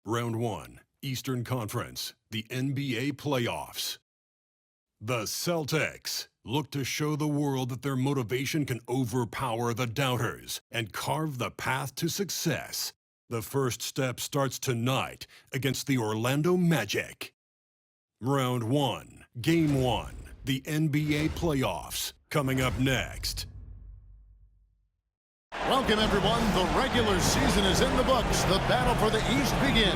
Round 1, Eastern Conference, the NBA playoffs. The Celtics look to show the world that their motivation can overpower the doubters and carve the path to success. The first step starts tonight against the Orlando Magic. Round 1, Game 1, the NBA playoffs, coming up next. Welcome, everyone. The regular season is in the books. The battle for the East begins.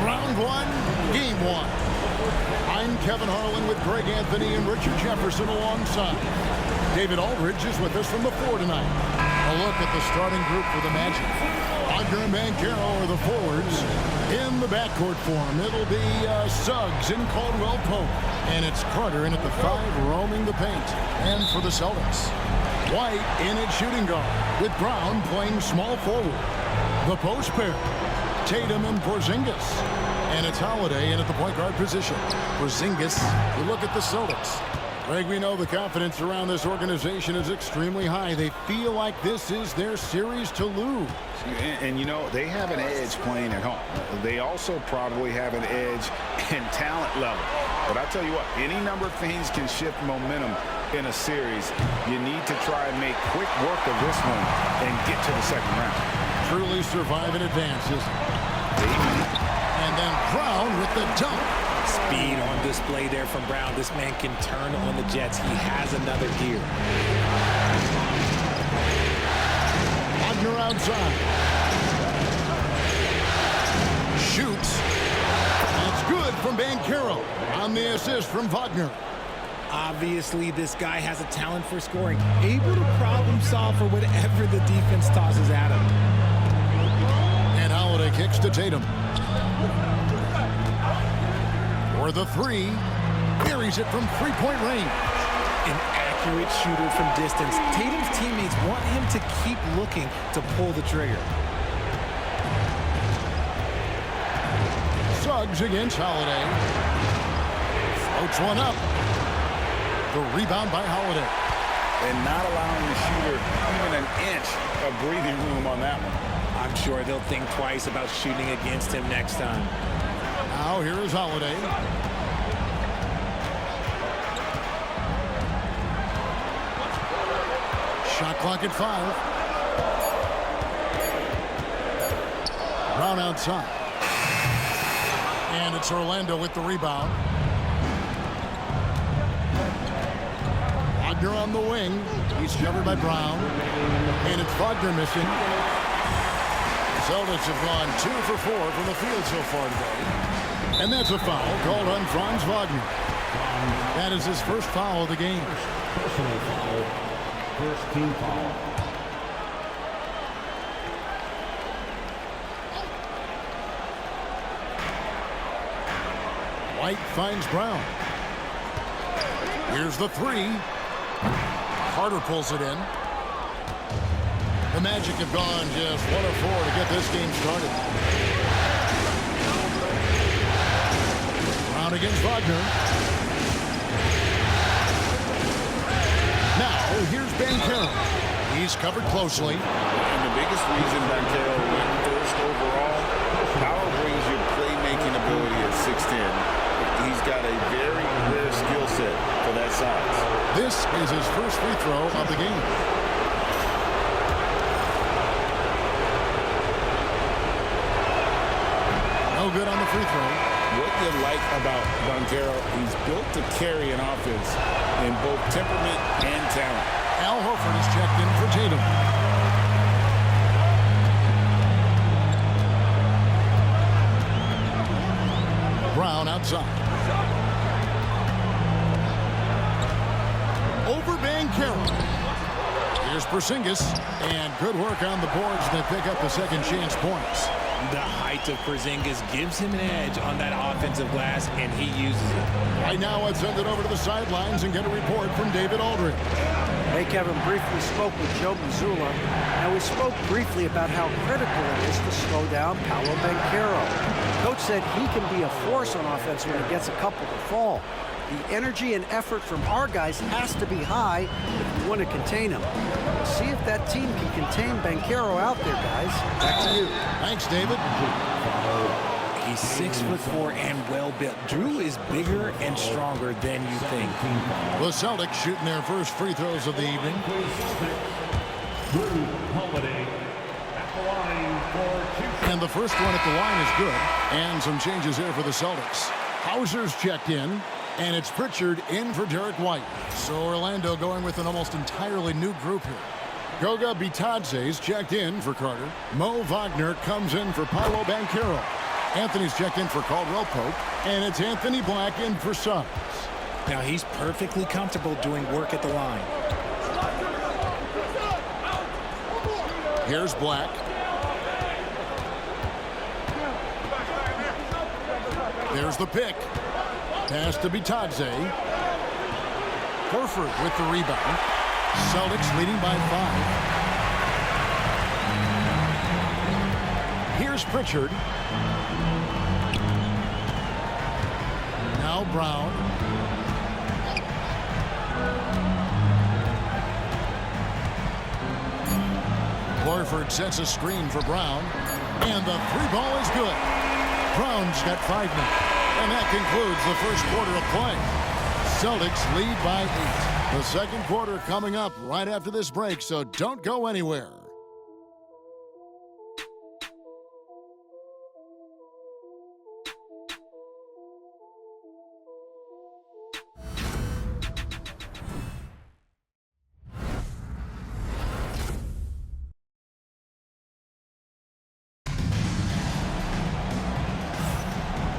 Round 1, Game 1. I'm Kevin Harlan with Greg Anthony and Richard Jefferson alongside. David Aldridge is with us from the floor tonight. A look at the starting group for the Magic. Wagner and Banchero are the forwards. In the backcourt form, it'll be Suggs and Caldwell Pope. And it's Carter in at the 5, roaming the paint. And for the Celtics, White in at shooting guard, with Brown playing small forward. The post pair, Tatum and Porzingis. And it's Holiday in at the point guard position. Porzingis, we look at the Celtics. Greg, we know the confidence around this organization is extremely high. They feel like this is their series to lose. And you know, they have an edge playing at home. They also probably have an edge in talent level. But I tell you what, any number of things can shift momentum in a series. You need to try and make quick work of this one and get to the second round. Truly survive in advance, isn't it? And then Brown with the dunk. Speed on display there from Brown. This man can turn on the Jets. He has another gear. Wagner outside. Shoots. That's good from Banchero on the assist from Wagner. Obviously, this guy has a talent for scoring. Able to problem solve for whatever the defense tosses at him. And Holiday kicks to Tatum. For the 3, buries it from three-point range. An accurate shooter from distance. Tatum's teammates want him to keep looking to pull the trigger. Suggs against Holiday. Floats one up. The rebound by Holiday. And not allowing the shooter even an inch of breathing room on that one. I'm sure they'll think twice about shooting against him next time. Now here is Holiday. Shot clock at 5. Brown outside. And it's Orlando with the rebound. Wagner on the wing. He's covered by Brown. And it's Wagner missing. The Celtics have gone 2 for 4 from the field so far today. And that's a foul called on Franz Wagner. That is his first foul of the game. Personal foul. First team foul. White finds Brown. Here's the 3. Carter pulls it in. The Magic have gone just 1 of 4 to get this game started. Brown against Wagner. Now, here's Banchero. He's covered clearly. And the biggest reason Banchero went first overall, power brings your playmaking ability at 6'10". He's got a very rare skill set for that size. This is his first free throw of the game. No good on the free throw. What you like about Banchero, he's built to carry an offense in both temperament and talent. Al Horford is checked in for Tatum. Brown outside. Over Banchero. Here's Porzingis, and good work on the boards that pick up the second chance points. The height of Porzingis gives him an edge on that offensive glass, and he uses it. Right now, let's send it over to the sidelines and get a report from David Aldridge. Hey, Kevin, briefly spoke with Joe Mazzulla, and we spoke briefly about how critical it is to slow down Paolo Banchero. Coach said he can be a force on offense when he gets a couple to fall. The energy and effort from our guys has to be high if we want to contain him. See if that team can contain Banchero out there, guys. Back to you. Thanks, David. 6'4" and well-built. Drew is bigger and stronger than you think. The Celtics shooting their first free throws of the evening. Drew Holiday at the line for two. And the first one at the line is good. And some changes here for the Celtics. Hauser's checked in. And it's Pritchard in for Derek White. So Orlando going with an almost entirely new group here. Goga Bitadze's checked in for Carter. Mo Wagner comes in for Paolo Banchero. Anthony's checked in for Caldwell Pope. And it's Anthony Black in for Suggs. Now he's perfectly comfortable doing work at the line. Here's Black. There's the pick. Pass to Bitadze. Horford with the rebound. Celtics leading by 5. Here's Pritchard. Now Brown. Horford sets a screen for Brown. And the three ball is good. Brown's got 5 now. And that concludes the first quarter of play. Celtics lead by 8. The second quarter coming up right after this break, so don't go anywhere.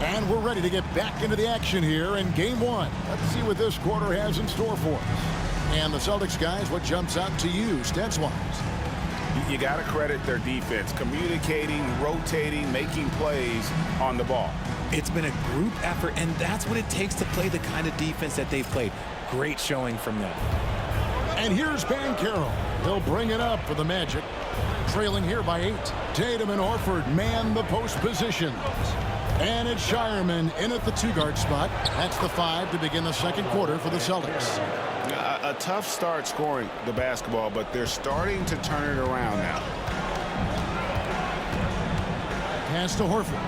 And we're ready to get back into the action here in game 1. Let's see what this quarter has in store for us. And the Celtics guys, what jumps out to you stats-wise? You got to credit their defense, communicating, rotating, making plays on the ball. It's been a group effort, and that's what it takes to play the kind of defense that they've played. Great showing from them. And here's Banchero. He'll bring it up for the Magic. Trailing here by 8. Tatum and Horford man the post positions. And it's Shireman in at the 2-guard spot. That's the 5 to begin the second quarter for the Celtics. A tough start scoring the basketball, but they're starting to turn it around now. Pass to Horford.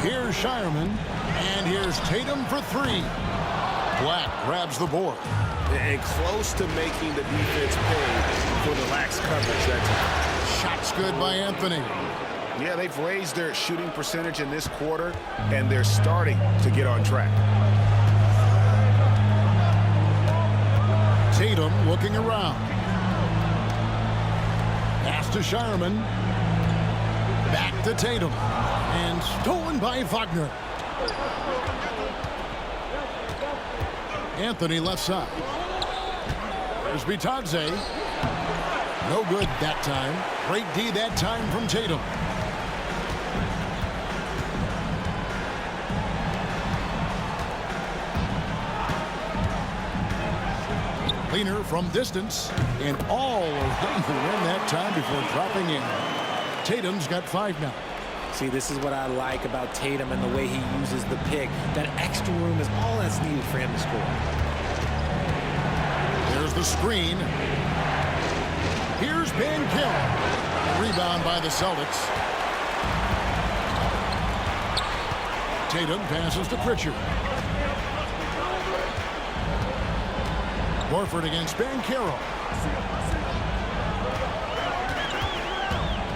Here's Shireman. And here's Tatum for 3. Black grabs the board. And close to making the defense pay for the lax coverage that time. Shots good by Anthony. Yeah, they've raised their shooting percentage in this quarter, and they're starting to get on track. Tatum looking around. Pass to Shireman. Back to Tatum. And stolen by Wagner. Anthony left side. There's Bitadze. No good that time. Great D that time from Tatum. Leaner from distance. And all around the rim that time before dropping in. Tatum's got 5 now. See, this is what I like about Tatum and the way he uses the pick. That extra room is all that's needed for him to score. There's the screen. Here's Banchero. Rebound by the Celtics. Tatum passes to Pritchard. Horford against Banchero.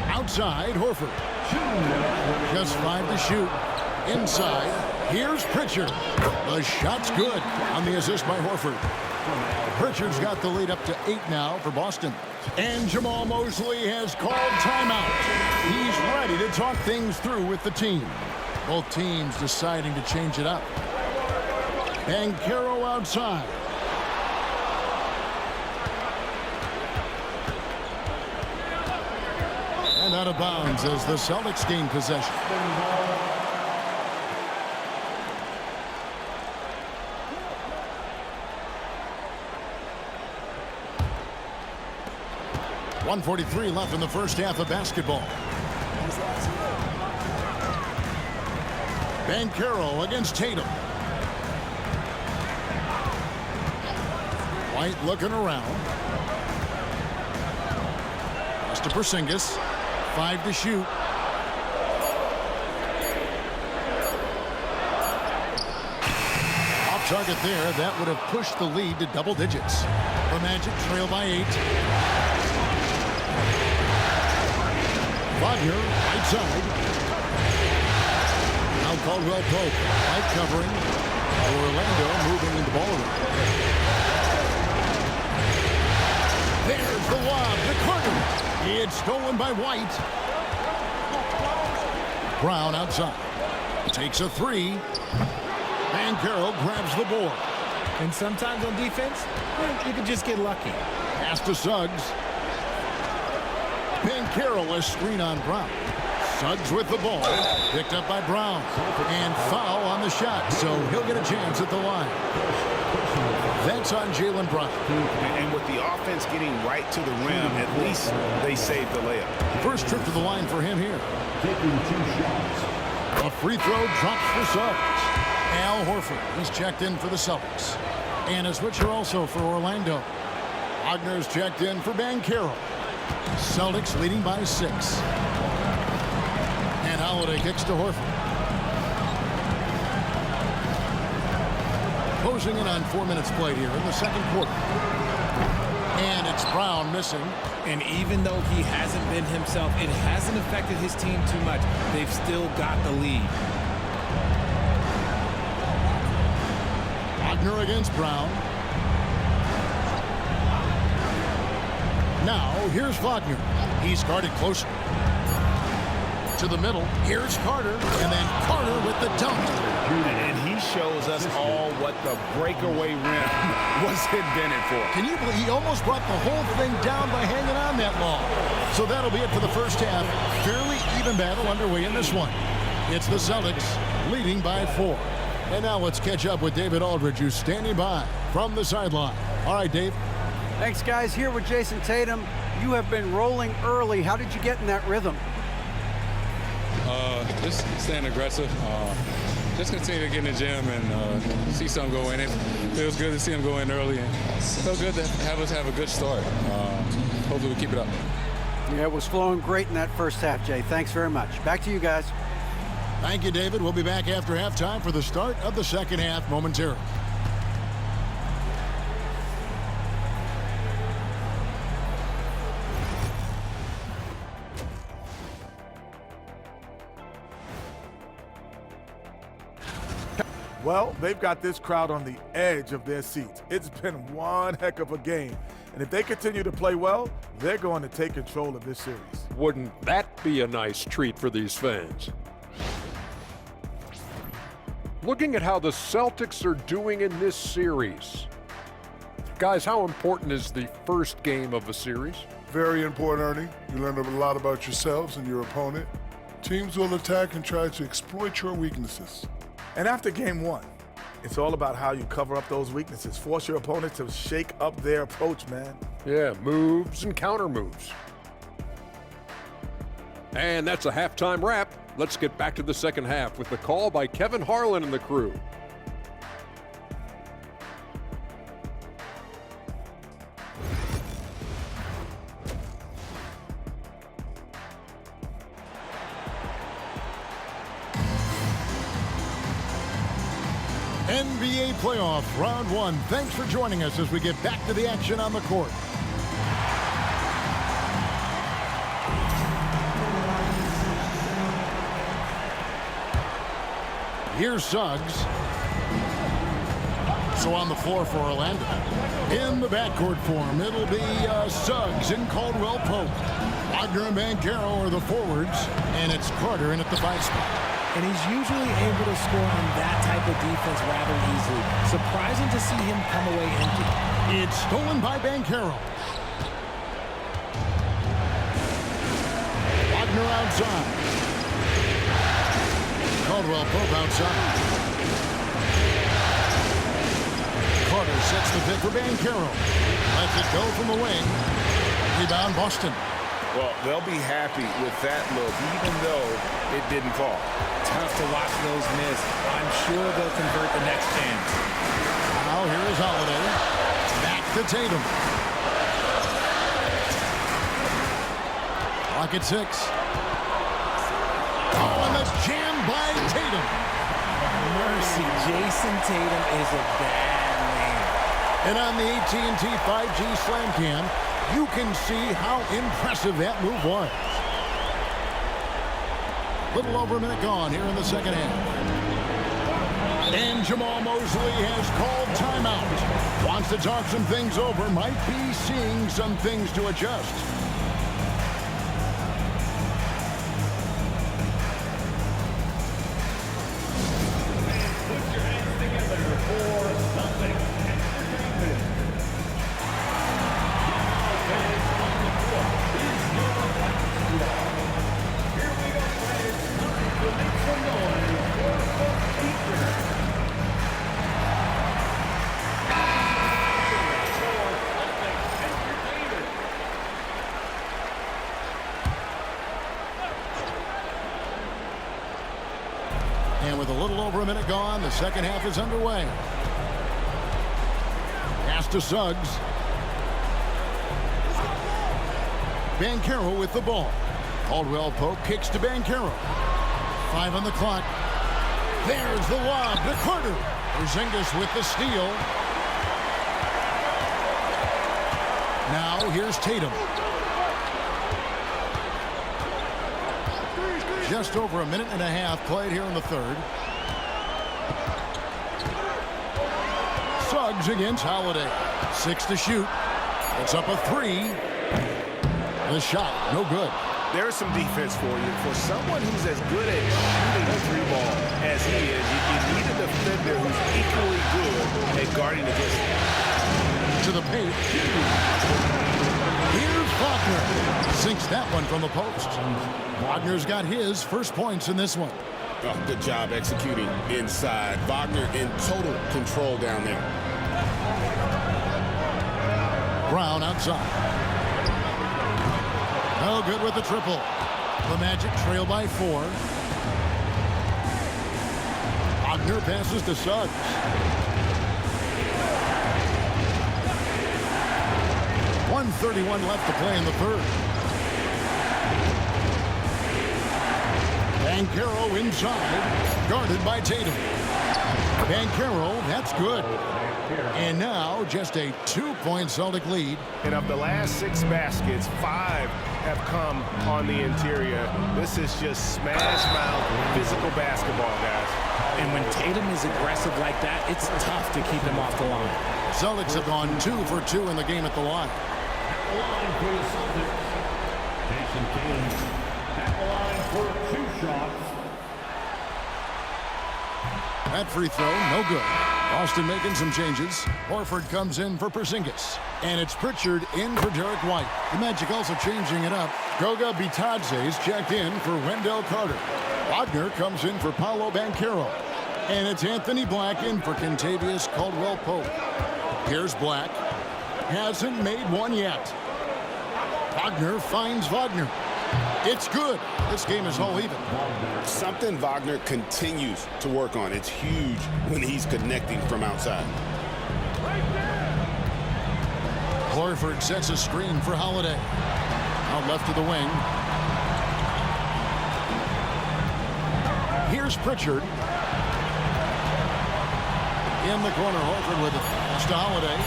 Outside, Horford. Just 5 to shoot. Inside, here's Pritchard. The shot's good on the assist by Horford. Pritchard's got the lead up to 8 now for Boston. And Jamal Mosley has called timeout. He's ready to talk things through with the team. Both teams deciding to change it up. Banchero outside. And out of bounds as the Celtics gain possession. .143 left in the first half of basketball. Banchero against Tatum. White looking around. Pass to Porzingis. 5 to shoot. Off target there. That would have pushed the lead to double digits. The Magic trail by 8. Wagner, right side. Now Caldwell Pope, right covering. Orlando moving in the ballroom. There's the lob to Carter. It's stolen by White. Brown outside. Takes a 3. Banchero grabs the board. And sometimes on defense, you can just get lucky. Pass to Suggs. Banchero a screen on Brown. Suggs with the ball. Picked up by Brown. And foul on the shot, so he'll get a chance at the line. That's on Jaylen Brown. And with the offense getting right to the rim, at least they saved the layup. First trip to the line for him here. Taking 2 shots. A free throw drops for Suggs. Al Horford, he's checked in for the Celtics. And a switcher also for Orlando. Wagner's checked in for Banchero. Celtics leading by 6. And Holiday kicks to Horford. Closing in on 4 minutes played here in the second quarter. And it's Brown missing. And even though he hasn't been himself, it hasn't affected his team too much. They've still got the lead. Wagner against Brown. Now, here's Wagner. He's guarded closer. To the middle. Here's Carter. And then Carter with the dunk. And he shows us all what the breakaway rim was invented for. Can you believe he almost brought the whole thing down by hanging on that long? So that'll be it for the first half. Fairly even battle underway in this one. It's the Celtics leading by 4. And now let's catch up with David Aldridge, who's standing by from the sideline. All right, Dave. Thanks, guys. Here with Jason Tatum. You have been rolling early. How did you get in that rhythm? Just staying aggressive. Just continue to get in the gym and see something go in. It feels good to see him go in early. And feels good to have us have a good start. Hopefully we keep it up. Yeah, it was flowing great in that first half, Jay. Thanks very much. Back to you guys. Thank you, David. We'll be back after halftime for the start of the second half momentarily. Well, they've got this crowd on the edge of their seats. It's been one heck of a game. And if they continue to play well, they're going to take control of this series. Wouldn't that be a nice treat for these fans? Looking at how the Celtics are doing in this series. Guys, how important is the first game of a series? Very important, Ernie. You learn a lot about yourselves and your opponent. Teams will attack and try to exploit your weaknesses. And after game 1, it's all about how you cover up those weaknesses. Force your opponent to shake up their approach, man. Yeah, moves and counter moves. And that's a halftime wrap. Let's get back to the second half with the call by Kevin Harlan and the crew. NBA playoff round 1. Thanks for joining us as we get back to the action on the court. Here's Suggs. So on the floor for Orlando. In the backcourt form, it'll be Suggs and Caldwell Pope. Wagner and Banchero are the forwards, and it's Carter in at the 5 spot. And he's usually able to score on that type of defense rather easily. Surprising to see him come away empty. It's stolen by Banchero. Wagner outside. Caldwell Pope outside. Carter sets the pick for Banchero. Lets it go from the wing. Rebound Boston. Well, they'll be happy with that look, even though it didn't fall. Tough to watch those miss. I'm sure they'll convert the next chance. Now here is Holiday. Back to Tatum. back at 6. Oh, and the jam by Tatum. Mercy, Jason Tatum is a bad man. And on the AT&T 5G Slam Cam, you can see how impressive that move was. Little over a minute gone here in the second half. And Jamal Mosley has called timeout. Wants to talk some things over. Might be seeing some things to adjust. And with a little over a minute gone, the second half is underway. Pass to Suggs. Banchero with the ball. Caldwell Pope kicks to Banchero. 5 on the clock. There's the lob to Carter. Porzingis with the steal. Now here's Tatum. Just over a minute and a half played here in the third. Suggs against Holiday. 6 to shoot. It's up a 3. The shot, no good. There's some defense for you. For someone who's as good at shooting the 3 ball as he is, you need a defender who's equally good at guarding against him. To the paint. Here's Wagner. Sinks that one from the post. Wagner's got his first points in this one. Oh, good job executing inside. Wagner in total control down there. Brown outside. No good with the triple. The Magic trail by 4. Wagner passes to Suggs. .131 left to play in the third. Banchero inside, guarded by Tatum. Banchero, that's good. And now just a 2-point Celtic lead. And of the last 6 baskets, 5 have come on the interior. This is just smash mouth physical basketball, guys. And when Tatum is aggressive like that, it's tough to keep him off the line. Celtics have gone 2 for 2 in the game at the line. At the line for the Celtics, Jason Tatum. At the line for 2 shots. That free throw, no good. Austin making some changes. Horford comes in for Porzingis. And it's Pritchard in for Derek White. The Magic also changing it up. Goga Bitadze's checked in for Wendell Carter. Wagner comes in for Paolo Banchero. And it's Anthony Black in for Kentavious Caldwell-Pope. Here's Black. Hasn't made one yet. Wagner finds Wagner. It's good. This game is all even. Something Wagner continues to work on. It's huge when he's connecting from outside. Horford sets a screen for Holiday. Out left to the wing. Here's Pritchard. In the corner, Horford with it. That's to Holiday.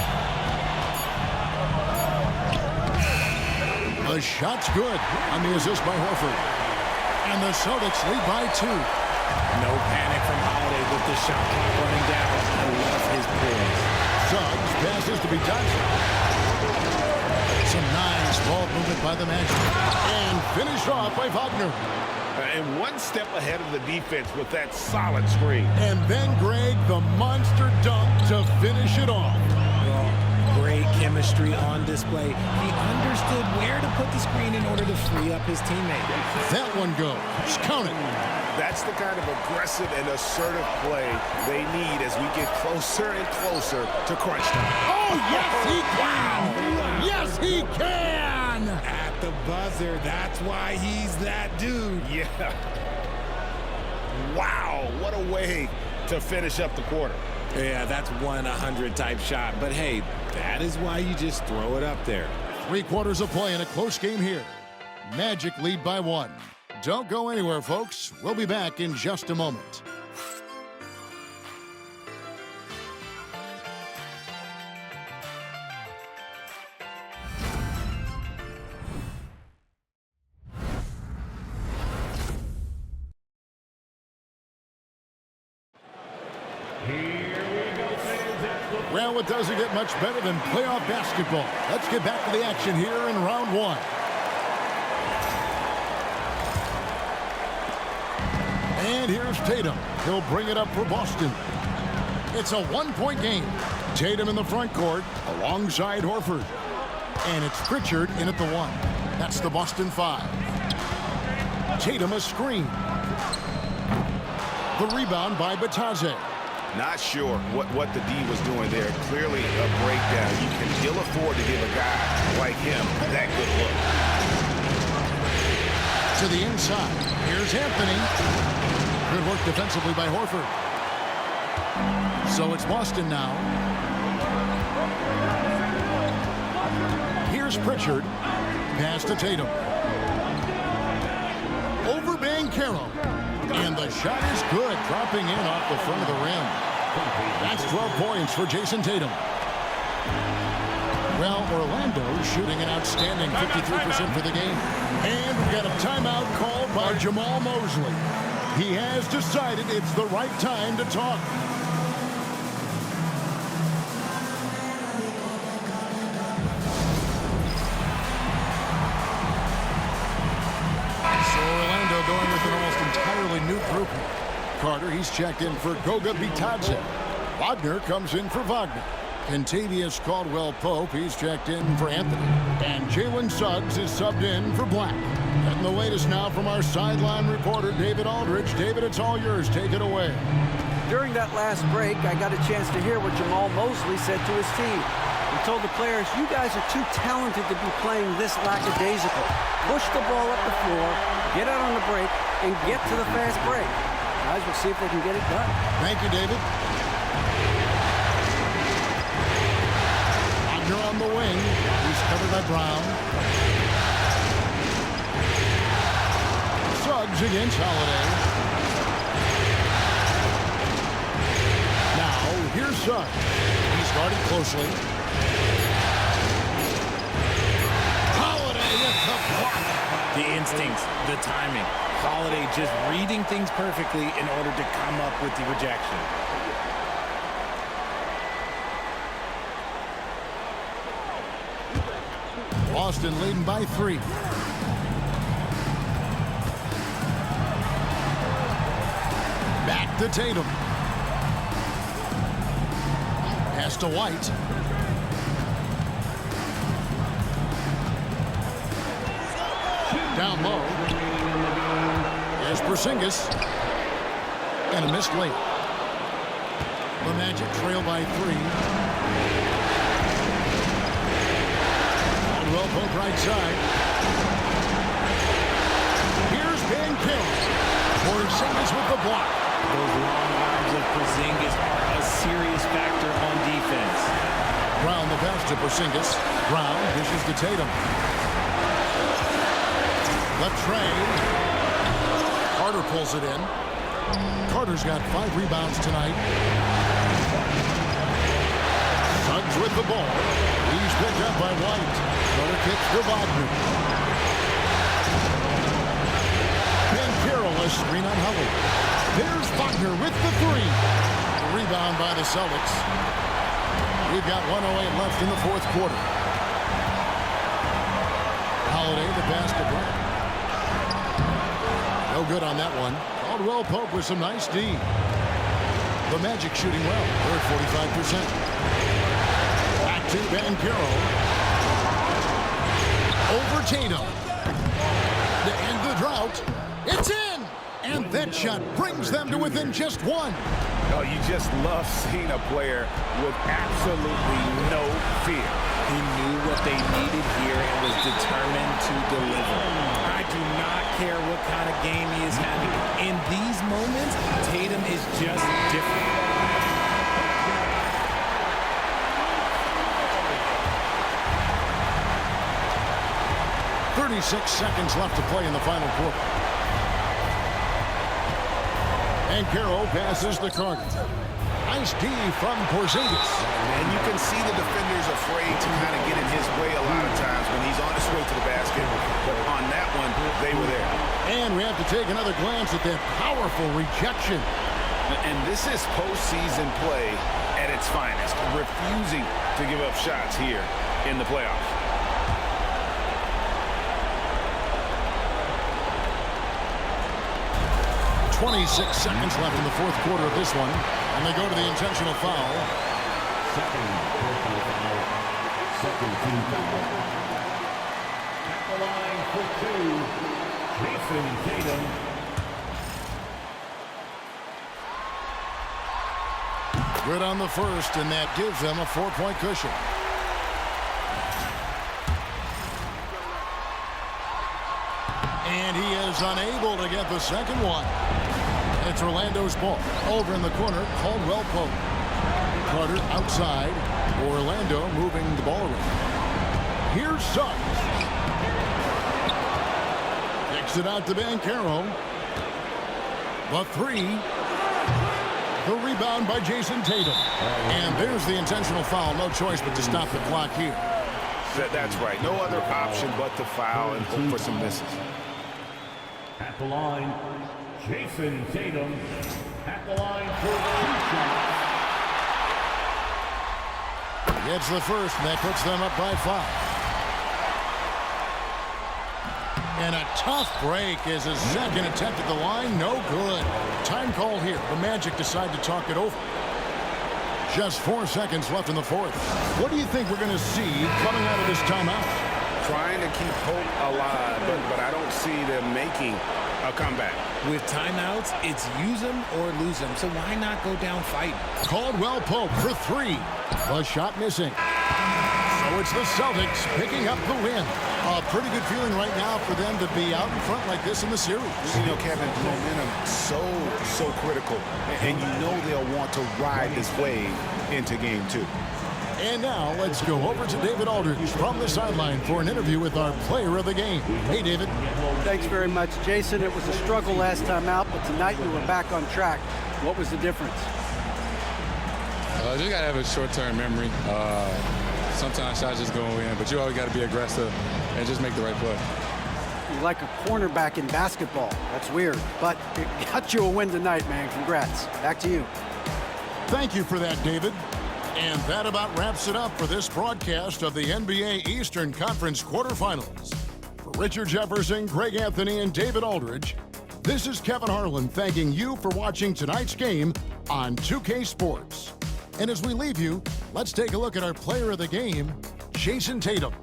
The shot's good on the assist by Horford. And the Celtics lead by 2. No panic from Holiday with the shot clock running down. I love his poise. Suggs passes to Bitadze. Some nice ball movement by the Magic. And finished off by Wagner. And one step ahead of the defense with that solid screen. And then Greg, the monster dunk to finish it off. Great chemistry on display. He understood where to put the screen in order to free up his teammate. That one goes. Count it. That's the kind of aggressive and assertive play they need as we get closer and closer to crunch time. Oh, yes, he can! Yes, he can! At the buzzer, that's why he's that dude. Yeah. Wow, what a way to finish up the quarter. Yeah, that's 1-100 type shot. But hey, that is why you just throw it up there. 3 quarters of play in a close game here. Magic lead by 1. Don't go anywhere, folks. We'll be back in just a moment. Well, it doesn't get much better than playoff basketball. Let's get back to the action here in round 1. And here's Tatum. He'll bring it up for Boston. It's a 1-point game. Tatum in the front court alongside Horford. And it's Pritchard in at the 1. That's the Boston 5. Tatum a screen. The rebound by Batadze. Not sure what the D was doing there. Clearly a breakdown. You can ill afford to give a guy like him that good look. To the inside. Here's Anthony. Good work defensively by Horford. So it's Boston now. Here's Pritchard. Pass to Tatum. Over Banchero. And the shot is good, dropping in off the front of the rim. That's 12 points for Jason Tatum. Well, Orlando shooting an outstanding 53% for the game. And we've got a timeout called by Jamal Mosley. He has decided it's the right time to talk. So Orlando going with an almost entirely new group. Carter, he's checked in for Goga Bitadze. Wagner comes in for Wagner. Kentavious Caldwell-Pope, he's checked in for Anthony. And Jalen Suggs is subbed in for Black. And the latest now from our sideline reporter, David Aldridge. David, it's all yours. Take it away. During that last break, I got a chance to hear what Jamal Mosley said to his team. He told the players, you guys are too talented to be playing this lackadaisical. Push the ball up the floor, get out on the break, and get to the fast break. Guys, we'll see if they can get it done. Thank you, David. Wagner on the wing. He's covered by Brown. Suggs against Holiday. Now, here's Suggs. He's guarded closely. Holiday with the block. The instincts, the timing. Holiday just reading things perfectly in order to come up with the rejection. Boston leading by 3. Back to Tatum. Pass to White. Down low. There's Porzingis. And a missed late. The Magic trail by 3. Caldwell-Pope right side. Here's Banchero. Porzingis with the block. Those long arms of Porzingis are a serious factor on defense. Brown the pass to Porzingis. Brown dishes to Tatum. The trade. Carter pulls it in. Carter's got 5 rebounds tonight. Suggs with the ball. He's picked up by White. Another kick to Wagner. Banchero a screen on Howard. There's Wagner with the 3. Rebound by the Celtics. We've got 1:08 left in the 4th quarter. Holiday the pass to Brown. No good on that one. Caldwell-Pope with some nice D. The Magic shooting well. They're at 45%. Back to Banchero. Over Tatum. To end the drought. It's in! And that shot brings them to within just 1. Oh, you just love seeing a player with absolutely no fear. He knew what they needed here and was determined to deliver. I do not care what kind of game he is having. In these moments, Tatum is just different. 36 seconds left to play in the final quarter. And Carroll passes to Carter. Nice D from Porzingis. And you can see the defenders afraid to kind of get in his way a lot of times when he's on his way to the basket. But on that one, they were there. And we have to take another glance at that powerful rejection. And this is postseason play at its finest, refusing to give up shots here in the playoffs. .26 seconds left in the fourth quarter of this one, and they go to the intentional foul. Second personal foul. Second team foul. At the line for two, Jason Tatum. Good on the first, and that gives them a 4-point cushion. And he is unable to get the second one. It's Orlando's ball. Over in the corner, Caldwell Pope. Carter outside. Orlando moving the ball around. Here's Suggs. Kicks it out to Banchero. The three. The rebound by Jason Tatum. And there's the intentional foul. No choice but to stop the clock here. That's right. No other option but to foul and hope for some misses. At the line, Jason Tatum. At the line for 2 shots. Gets the first, and that puts them up by 5. And a tough break is his second attempt at the line. No good. Time call here. The Magic decide to talk it over. Just 4 seconds left in the fourth. What do you think we're going to see coming out of this timeout? Trying to keep hope alive, but I don't see them making a comeback. With timeouts, it's use them or lose them. So why not go down fighting? Caldwell Pope for 3. The shot missing. So it's the Celtics picking up the win. A pretty good feeling right now for them to be out in front like this in the series. You know, Kevin, momentum so critical. And you know they'll want to ride this wave into game 2. And now let's go over to David Aldridge from the sideline for an interview with our player of the game. Hey, David. Thanks very much, Jason. It was a struggle last time out, but tonight we were back on track. What was the difference? Just got to have a short-term memory. Sometimes shots just go in, but you always got to be aggressive and just make the right play. You're like a cornerback in basketball. That's weird, but it got you a win tonight, man. Congrats. Back to you. Thank you for that, David. And that about wraps it up for this broadcast of the NBA Eastern Conference quarterfinals. For Richard Jefferson, Greg Anthony, and David Aldridge, this is Kevin Harlan thanking you for watching tonight's game on 2K Sports. And as we leave you, let's take a look at our player of the game, Jason Tatum.